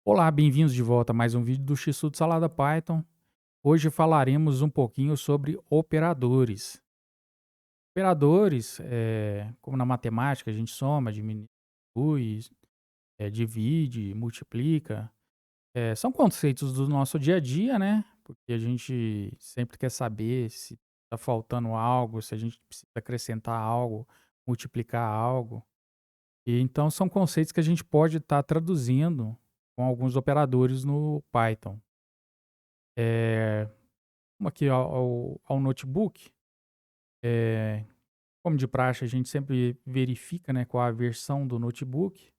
Olá, bem-vindos de volta a mais um vídeo do X-Tudo Salada Python. Hoje falaremos um pouquinho sobre operadores. Operadores, como na matemática, a gente soma, diminui, divide, multiplica. São conceitos do nosso dia a dia, né? Porque a gente sempre quer saber se está faltando algo, se a gente precisa acrescentar algo, multiplicar algo. E então são conceitos que a gente pode estar traduzindo com alguns operadores no Python. Eh, Vamos aqui ao notebook, eh, como de praxe, a gente sempre verifica, né, qual a versão do notebook.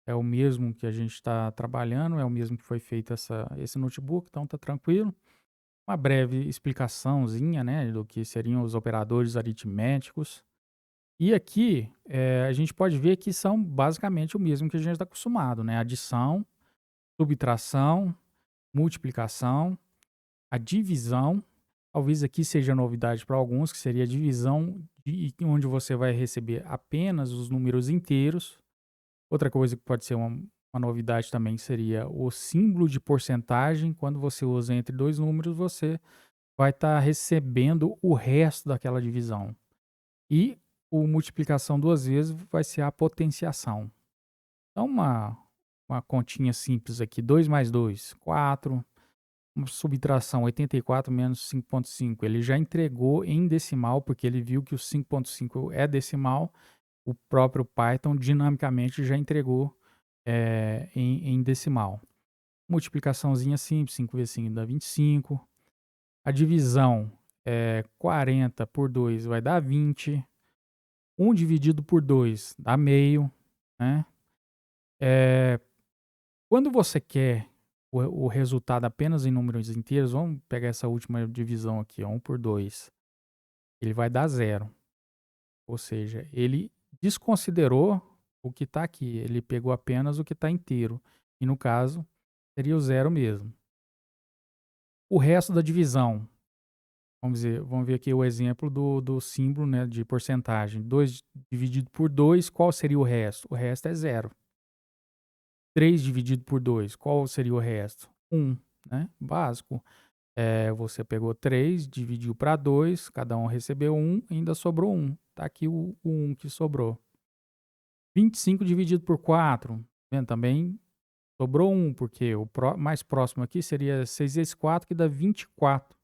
É o mesmo que a gente está trabalhando, é o mesmo que foi feito esse notebook, então tá tranquilo. Uma breve explicaçãozinha, né, do que seriam os operadores aritméticos. E aqui, a gente pode ver que são basicamente o mesmo que a gente está acostumado, né, adição, subtração, multiplicação, a divisão. Talvez aqui seja novidade para alguns, que seria a divisão onde você vai receber apenas os números inteiros. Outra coisa que pode ser uma novidade também seria o símbolo de porcentagem. Quando você usa entre dois números, você vai estar recebendo o resto daquela divisão. E o multiplicação duas vezes vai ser a potenciação. Então, uma continha simples aqui: 2 mais 2, 4. Uma subtração 84 menos 5,5, ele já entregou em decimal, porque ele viu que o 5,5 é decimal. O próprio Python dinamicamente já entregou, em decimal. Multiplicaçãozinha simples: 5 vezes 5 dá 25. A divisão, 40 por 2 vai dar 20. 1 dividido por 2 dá meio, né. Eh, Quando você quer o resultado apenas em números inteiros, vamos pegar essa última divisão aqui, ó, 1 por 2. Ele vai dar zero, ou seja, ele desconsiderou o que está aqui, ele pegou apenas o que está inteiro, e no caso, seria o zero mesmo. O resto da divisão, vamos ver aqui o exemplo do símbolo, né, de porcentagem. 2 dividido por 2, qual seria o resto? O resto é zero. 3 dividido por 2, qual seria o resto? Um, né, básico. Você pegou 3, dividiu para 2, cada um recebeu um, ainda sobrou um. Tá aqui o 1 que sobrou. 25 dividido por 4, vendo, também sobrou um, porque o mais próximo aqui seria 6 vezes 4, que dá 24.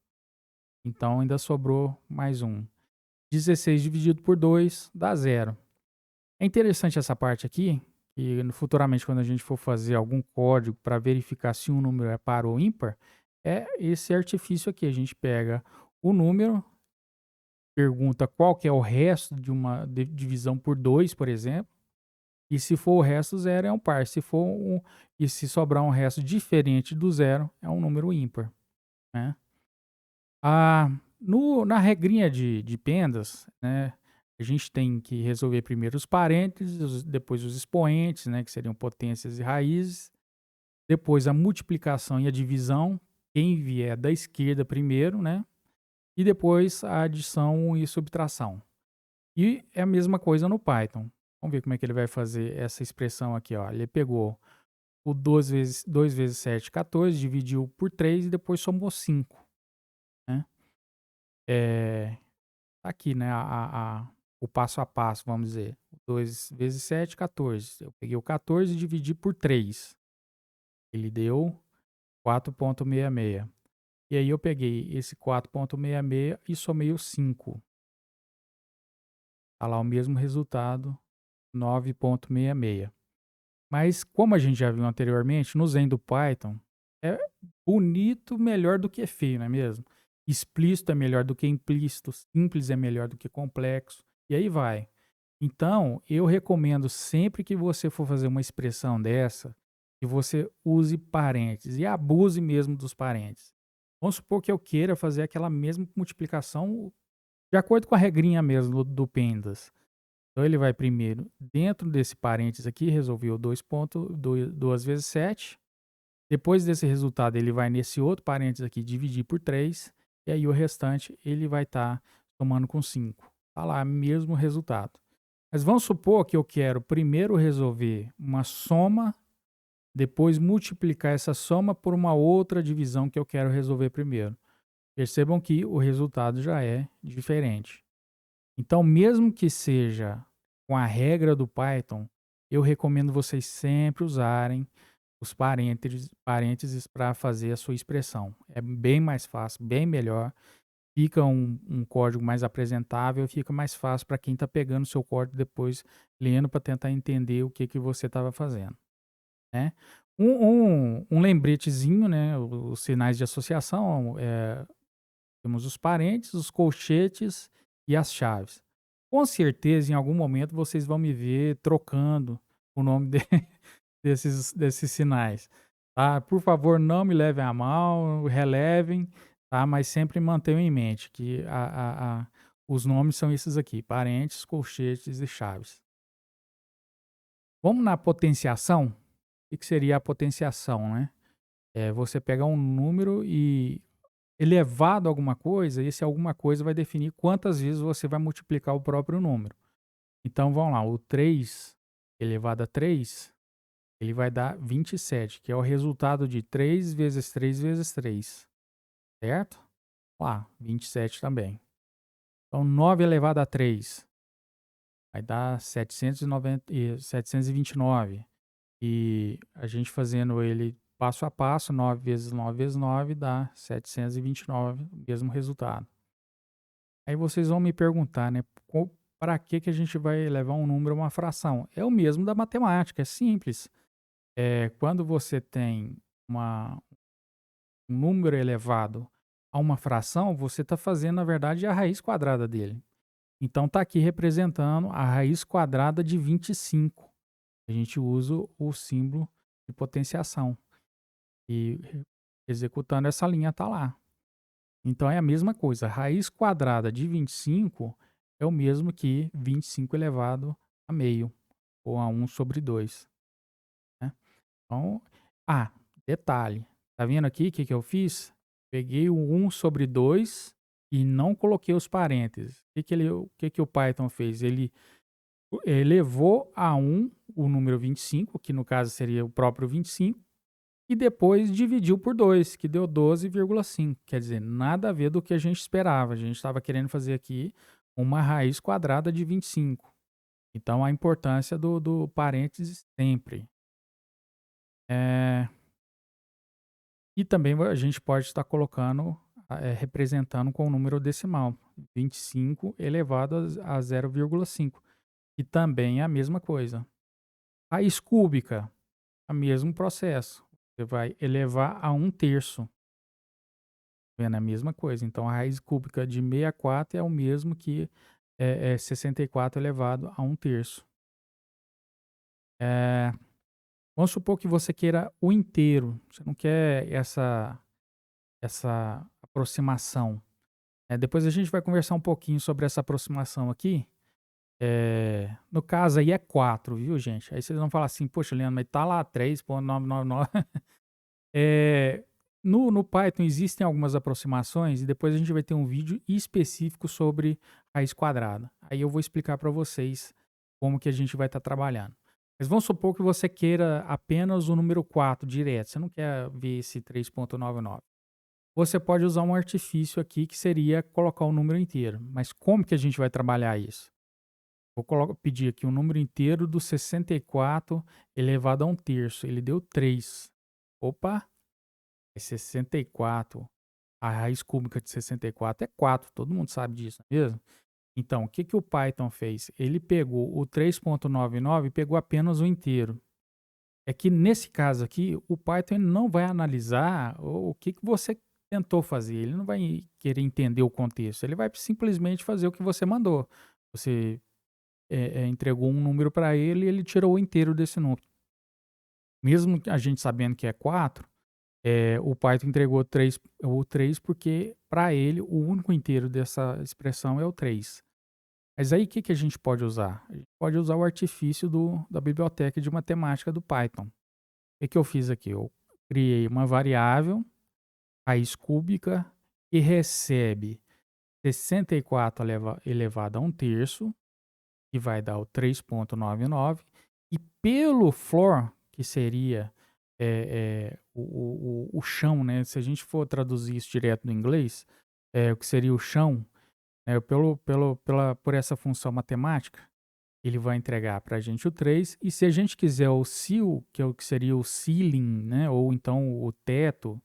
Então ainda sobrou mais um. 16 dividido por 2 dá zero. É interessante essa parte aqui, que futuramente, quando a gente for fazer algum código para verificar se um número é par ou ímpar, é esse artifício aqui. A gente pega o número, pergunta qual que é o resto de uma divisão por 2, por exemplo, e se for o resto zero, é um par. Se for e se sobrar um resto diferente do zero, é um número ímpar, né. Ah, no na regrinha de pendas, né, a gente tem que resolver primeiro os parênteses, depois os expoentes, né, que seriam potências e raízes, depois a multiplicação e a divisão, quem vier da esquerda primeiro, né, e depois a adição e subtração. E é a mesma coisa no Python. Vamos ver como é que ele vai fazer essa expressão aqui, ó. Ele pegou o 2 vezes 7, 14, dividiu por 3 e depois somou 5, né. Eh, tá aqui, né, o passo a passo, vamos dizer. 2 vezes 7, 14. Eu peguei o 14 e dividi por 3. Ele deu 4,66. E aí eu peguei esse 4,66 e somei o 5. Tá lá o mesmo resultado, 9,66. Mas como a gente já viu anteriormente, no Zen do Python, é bonito melhor do que feio, não é mesmo? Explícito é melhor do que implícito, simples é melhor do que complexo, e aí vai. Então, eu recomendo, sempre que você for fazer uma expressão dessa, que você use parênteses e abuse mesmo dos parênteses. Vamos supor que eu queira fazer aquela mesma multiplicação de acordo com a regrinha mesmo do Pendas. Então ele vai primeiro dentro desse parênteses aqui, resolveu 2 vezes 7. Depois desse resultado, ele vai nesse outro parênteses aqui, dividir por 3, e aí o restante ele vai estar somando com 5. Tá lá, mesmo resultado. Mas vamos supor que eu quero primeiro resolver uma soma depois multiplicar essa soma por uma outra divisão que eu quero resolver primeiro. Percebam que o resultado já é diferente. Então, mesmo que seja com a regra do Python, eu recomendo vocês sempre usarem os parênteses para fazer a sua expressão. É bem mais fácil, bem melhor. Fica um código mais apresentável, fica mais fácil para quem está pegando o seu código depois, lendo para tentar entender o que, que você estava fazendo, né? Um lembretezinho, né? Os sinais de associação, temos os parênteses, os colchetes e as chaves. Com certeza, em algum momento, vocês vão me ver trocando o nome desses sinais, tá? Por favor, não me levem a mal, relevem, tá? Mas sempre mantenham em mente que os nomes são esses aqui: parênteses, colchetes e chaves. Vamos na potenciação? O que seria a potenciação, né? É você pegar um número e elevado a alguma coisa, e esse alguma coisa vai definir quantas vezes você vai multiplicar o próprio número. Então vamos lá, o 3 elevado a 3, ele vai dar 27, que é o resultado de 3 vezes 3 vezes 3, certo? Lá, 27 também. Então 9 elevado a 3 vai dar 729. E a gente fazendo ele passo a passo, 9 vezes 9 vezes 9 dá 729, o mesmo resultado. Aí vocês vão me perguntar, né, para que a gente vai levar um número a uma fração? É o mesmo da matemática, é simples. Quando você tem um número elevado a uma fração, você está fazendo, na verdade, a raiz quadrada dele. Então está aqui representando a raiz quadrada de 25. A gente usa o símbolo de potenciação. E executando essa linha está lá. Então é a mesma coisa. Raiz quadrada de 25 é o mesmo que 25 elevado a meio, ou a 1/2, né? Então, detalhe. Tá vendo aqui o que, que eu fiz? Peguei o 1/2 e não coloquei os parênteses. O que o Python fez? Ele elevou a 1 o número 25, que no caso seria o próprio 25, e depois dividiu por 2, que deu 12,5. Quer dizer, nada a ver do que a gente esperava. A gente estava querendo fazer aqui uma raiz quadrada de 25. Então, a importância do parênteses sempre. E também a gente pode estar colocando, representando com o número decimal, 25 elevado a 0,5, que também é a mesma coisa. Raiz cúbica, o mesmo processo. Você vai elevar a 1/3. Vendo a mesma coisa. Então, a raiz cúbica de 64 é o mesmo que 64 elevado a 1/3. Eh, Vamos supor que você queira o inteiro. Você não quer essa aproximação. Depois a gente vai conversar um pouquinho sobre essa aproximação aqui. No caso aí é 4, viu, gente? Aí vocês vão falar assim, poxa, Leandro, mas tá lá 3,999. Eh, no Python existem algumas aproximações e depois a gente vai ter um vídeo específico sobre raiz quadrada. Aí eu vou explicar para vocês como que a gente vai estar trabalhando. Mas vamos supor que você queira apenas o número 4 direto, você não quer ver esse 3,99. Você pode usar um artifício aqui que seria colocar o número inteiro. Mas como que a gente vai trabalhar isso? Vou pedir aqui um número inteiro do 64 elevado a 1/3. Ele deu 3. Opa! É 64. A raiz cúbica de 64 é 4. Todo mundo sabe disso, não é mesmo? Então, o que, que o Python fez? Ele pegou o 3,99 e pegou apenas o inteiro. É que nesse caso aqui, o Python não vai analisar o que, que você tentou fazer. Ele não vai querer entender o contexto. Ele vai simplesmente fazer o que você mandou. Você entregou um número para ele e ele tirou o inteiro desse número. Mesmo a gente sabendo que é 4, o Python entregou o 3 porque, para ele, o único inteiro dessa expressão é o 3. Mas aí o que, que a gente pode usar? A gente pode usar o artifício da biblioteca de matemática do Python. O que, que eu fiz aqui? Eu criei uma variável, raiz cúbica, que recebe 64 elevado a 1/3, que vai dar o 3,99. E pelo floor, que seria o chão, né? Se a gente for traduzir isso direto do inglês, o que seria o chão, por essa função matemática, ele vai entregar para a gente o 3. E se a gente quiser o seal, que é o que seria o ceiling, né? Ou então o teto,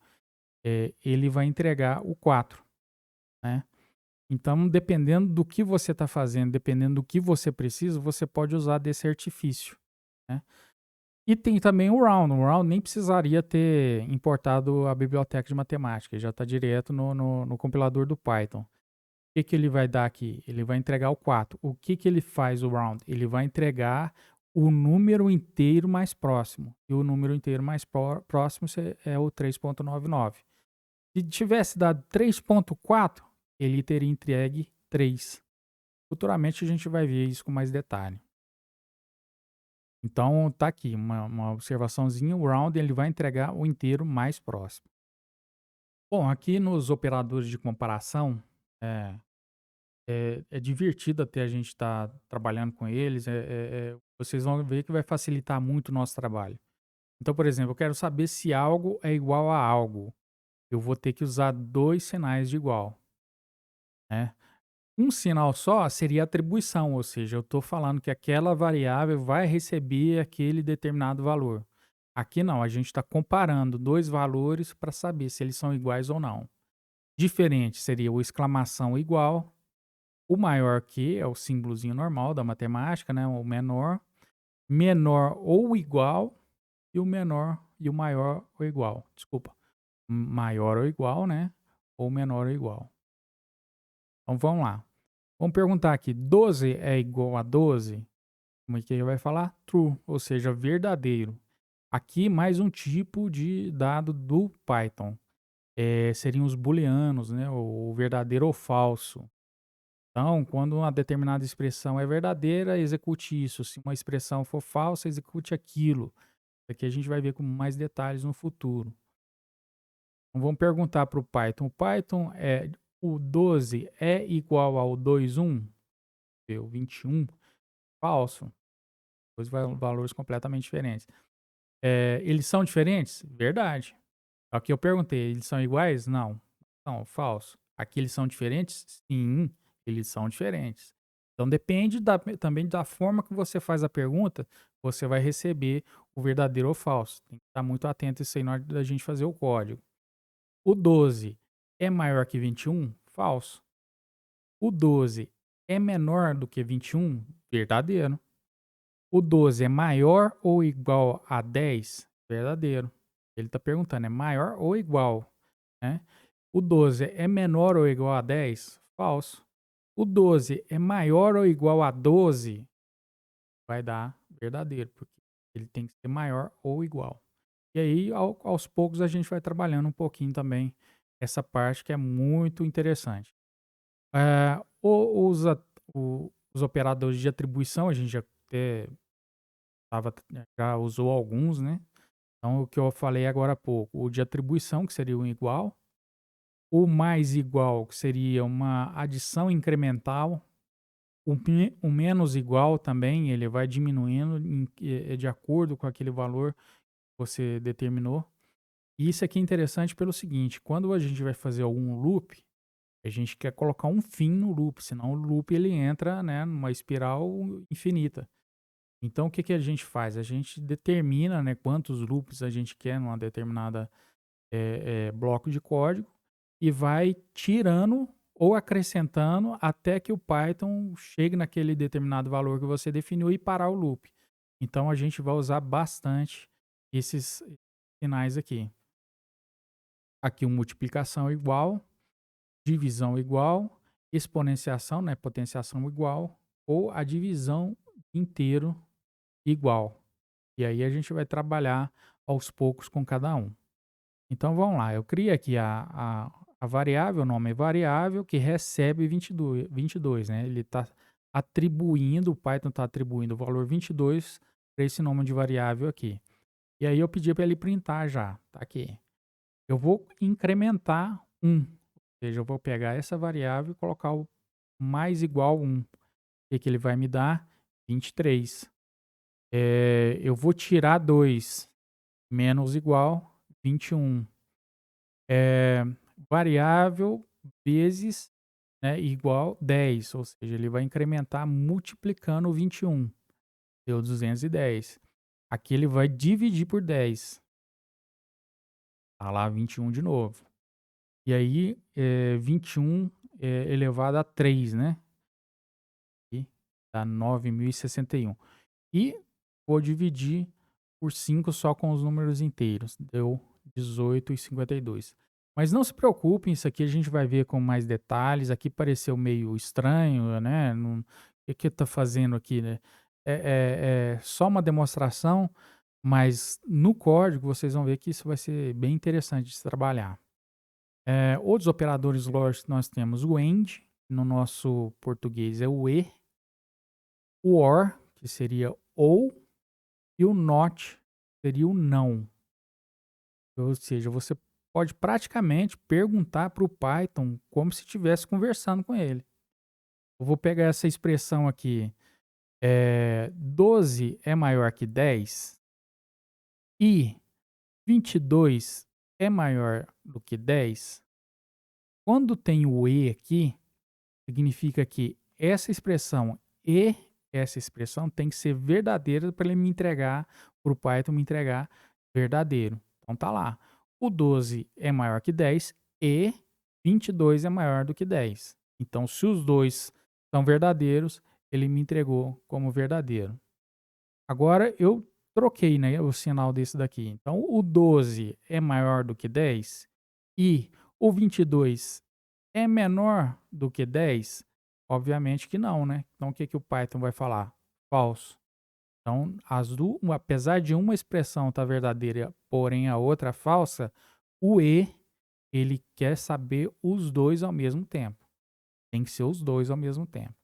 ele vai entregar o 4, né? Então, dependendo do que você está fazendo, dependendo do que você precisa, você pode usar desse artifício, né? E tem também o round. O round nem precisaria ter importado a biblioteca de matemática, já está direto no compilador do Python. O que ele vai dar aqui? Ele vai entregar o 4. O que ele faz o round? Ele vai entregar o número inteiro mais próximo. E o número inteiro mais próximo é o 3.99. Se tivesse dado 3.4, ele teria entregue 3. Futuramente a gente vai ver isso com mais detalhe. Então tá aqui uma observaçãozinha, o round ele vai entregar o inteiro mais próximo. Bom, aqui nos operadores de comparação, é, é divertido até a gente estar trabalhando com eles, vocês vão ver que vai facilitar muito o nosso trabalho. Então, por exemplo, eu quero saber se algo é igual a algo. Eu vou ter que usar 2 sinais de igual, né? Um sinal só seria atribuição, ou seja, eu estou falando que aquela variável vai receber aquele determinado valor. Aqui não, a gente está comparando dois valores para saber se eles são iguais ou não. Diferente seria o exclamação igual, o maior que é o símbolozinho normal da matemática, né? O menor, menor ou igual, e o menor e o maior ou igual. Desculpa, maior ou igual, né? Ou menor ou igual. Então vamos lá. Vamos perguntar aqui, 12 é igual a 12? Como é que ele vai falar? True, ou seja, verdadeiro. Aqui mais um tipo de dado do Python. Seriam os booleanos, né? O verdadeiro ou falso. Então, quando uma determinada expressão é verdadeira, execute isso. Se uma expressão for falsa, execute aquilo. Aqui a gente vai ver com mais detalhes no futuro. Então, vamos perguntar para o Python. O 12 é igual ao 21? O 21? Falso. Dois valores completamente diferentes. Eles são diferentes? Verdade. Aqui eu perguntei, eles são iguais? Não. Não, falso. Aqui eles são diferentes? Sim, eles são diferentes. Então depende também da forma que você faz a pergunta, você vai receber o verdadeiro ou falso. Tem que estar muito atento a isso aí na hora da gente fazer o código. O 12 é maior que 21? Falso. O 12 é menor do que 21? Verdadeiro. O 12 é maior ou igual a 10? Verdadeiro. Ele está perguntando, é maior ou igual, né? O 12 é menor ou igual a 10? Falso. O 12 é maior ou igual a 12? Vai dar verdadeiro, porque ele tem que ser maior ou igual. E aí, aos poucos, a gente vai trabalhando um pouquinho também essa parte que é muito interessante. Os operadores de atribuição, a gente já até já usou alguns, né? Então, o que eu falei agora há pouco, o de atribuição, que seria o igual, o mais igual, que seria uma adição incremental, o menos igual também, ele vai diminuindo de acordo com aquele valor que você determinou. E isso aqui é interessante pelo seguinte, quando a gente vai fazer algum loop, a gente quer colocar um fim no loop, senão o loop ele entra, né, numa espiral infinita. Então, o que a gente faz? A gente determina, né, quantos loops a gente quer numa determinada bloco de código e vai tirando ou acrescentando até que o Python chegue naquele determinado valor que você definiu e parar o loop. Então, a gente vai usar bastante esses sinais aqui. Aqui, multiplicação igual, divisão igual, exponenciação, né, potenciação igual, ou a divisão inteiro igual. E aí a gente vai trabalhar aos poucos com cada um. Então vamos lá, eu criei aqui a variável, o nome é variável que recebe 22, né? Ele está atribuindo, o Python está atribuindo o valor 22 para esse nome de variável aqui. E aí eu pedi para ele printar já, tá aqui. Eu vou incrementar 1, ou seja, eu vou pegar essa variável e colocar o mais igual 1. O que ele vai me dar? 23. Eu vou tirar 2. menos igual 21. Eh, variável vezes, né, igual 10, ou seja, ele vai incrementar multiplicando o 21, deu 210. Aqui ele vai dividir por 10, tá lá 21 de novo. E aí, 21, elevado a 3, né, e dá 9.061. E vou dividir por 5 só com os números inteiros, deu 18,52. Mas não se preocupem, isso aqui a gente vai ver com mais detalhes. Aqui pareceu meio estranho, né? Não, o que que tá fazendo aqui, né? É só uma demonstração, mas no código vocês vão ver que isso vai ser bem interessante de se trabalhar. Outros operadores lógicos nós temos o AND, no nosso português é o E, o OR, que seria ou, e o NOT seria o não. Ou seja, você pode praticamente perguntar para o Python como se estivesse conversando com ele. Eu vou pegar essa expressão aqui, 12 é maior que 10 e 22 é maior do que 10. Quando tem o "e" aqui, significa que essa expressão e essa expressão tem que ser verdadeira para ele me entregar, para o Python me entregar verdadeiro. Então tá lá. O 12 é maior que 10 e 22 é maior do que 10. Então, se os dois são verdadeiros, ele me entregou como verdadeiro. Agora eu troquei, né, o sinal desse daqui. Então, o 12 é maior do que 10 e o 22 é menor do que 10? Obviamente que não, né. Então o que que o Python vai falar? Falso. Então apesar de uma expressão estar verdadeira, porém a outra falsa, o "e", ele quer saber os 2 ao mesmo tempo. Tem que ser os 2 ao mesmo tempo.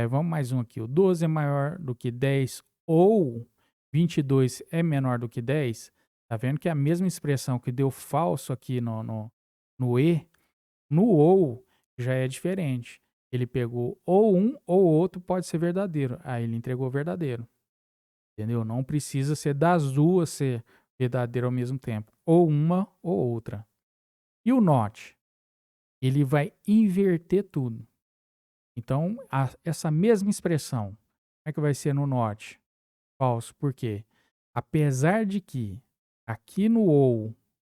Vamos mais um aqui, o 12 é maior do que 10 ou 22 é menor do que 10. Tá vendo que é a mesma expressão que deu falso aqui no "e", no "ou" já é diferente. Ele pegou ou um ou outro pode ser verdadeiro, aí ele entregou verdadeiro, entendeu? Não precisa ser das 2 ser verdadeiro ao mesmo tempo, ou uma ou outra. E o NOT? Ele vai inverter tudo. Então, essa mesma expressão, como é que vai ser no NOT? Falso, por quê? Apesar de que aqui no "ou",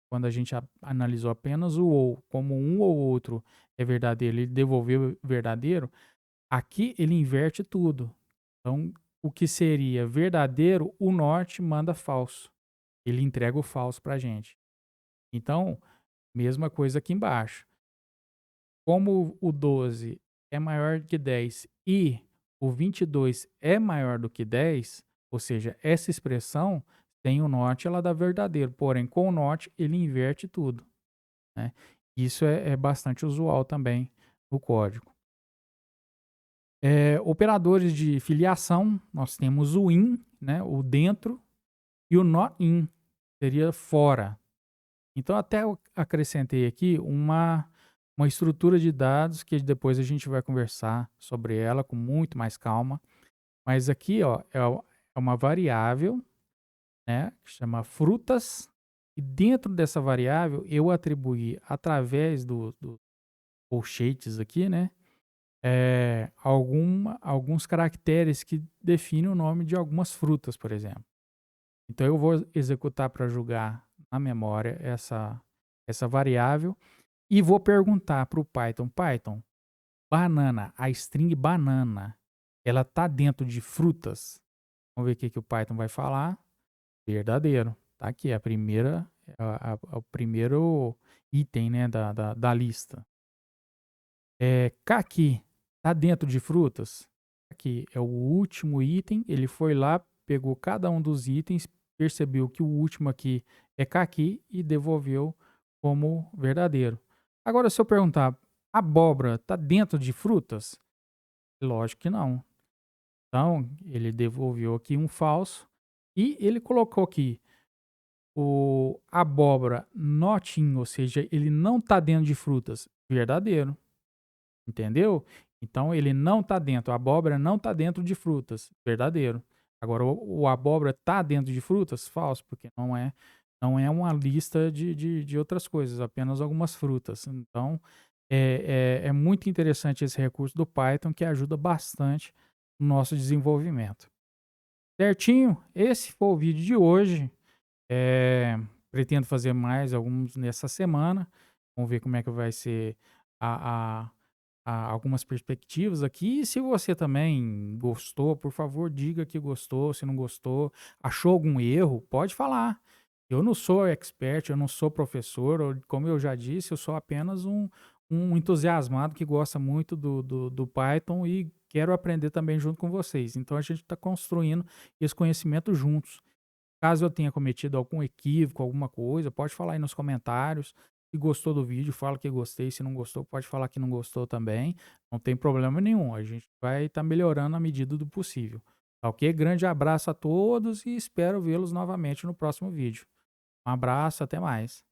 quando a gente analisou apenas o "ou", como um ou outro é verdadeiro, ele devolveu verdadeiro, aqui ele inverte tudo. Então, o que seria verdadeiro, o NOT manda falso. Ele entrega o falso para a gente. Então, mesma coisa aqui embaixo. Como o 12 é maior que 10 e o 22 é maior do que 10, ou seja, essa expressão tem o NOT, ela dá verdadeiro, porém com o NOT ele inverte tudo, né? Isso é bastante usual também no código. Operadores de filiação, nós temos o "in", né, o dentro, e o "not in", seria fora. Então até eu acrescentei aqui uma estrutura de dados que depois a gente vai conversar sobre ela com muito mais calma, mas aqui, ó, é uma variável, né, que chama frutas, e dentro dessa variável eu atribuí através do colchetes aqui, né, alguns caracteres que definem o nome de algumas frutas, por exemplo. Então eu vou executar para julgar na memória essa variável e vou perguntar para o Python: Python, banana, a string banana, ela está dentro de frutas? Vamos ver o que que o Python vai falar. Verdadeiro. Tá aqui, o primeiro item, né, da lista. Caqui, tá dentro de frutas? Aqui é o último item, ele foi lá, pegou cada um dos itens, percebeu que o último aqui é caqui e devolveu como verdadeiro. Agora, se eu perguntar, abóbora tá dentro de frutas? Lógico que não. Então, ele devolveu aqui um falso e ele colocou aqui o abóbora not in, ou seja, ele não está dentro de frutas. Verdadeiro. Entendeu? Então ele não está dentro, a abóbora não está dentro de frutas. Verdadeiro. Agora, o abóbora tá dentro de frutas? Falso, porque não é uma lista de outras coisas, apenas algumas frutas. Então, é muito interessante esse recurso do Python, que ajuda bastante no nosso desenvolvimento. Certinho? Esse foi o vídeo de hoje. Eh, Pretendo fazer mais alguns nessa semana. Vamos ver como é que vai ser a algumas perspectivas aqui. E se você também gostou, por favor, diga que gostou. Se não gostou, achou algum erro, pode falar. Eu não sou expert, eu não sou professor, como eu já disse, eu sou apenas um entusiasmado que gosta muito do Python e quero aprender também junto com vocês. Então a gente está construindo esse conhecimento juntos. Caso eu tenha cometido algum equívoco, alguma coisa, pode falar aí nos comentários. Se gostou do vídeo, fala que gostei. Se não gostou, pode falar que não gostou também. Não tem problema nenhum. A gente vai estar melhorando à medida do possível. Tá ok? Grande abraço a todos e espero vê-los novamente no próximo vídeo. Um abraço, até mais.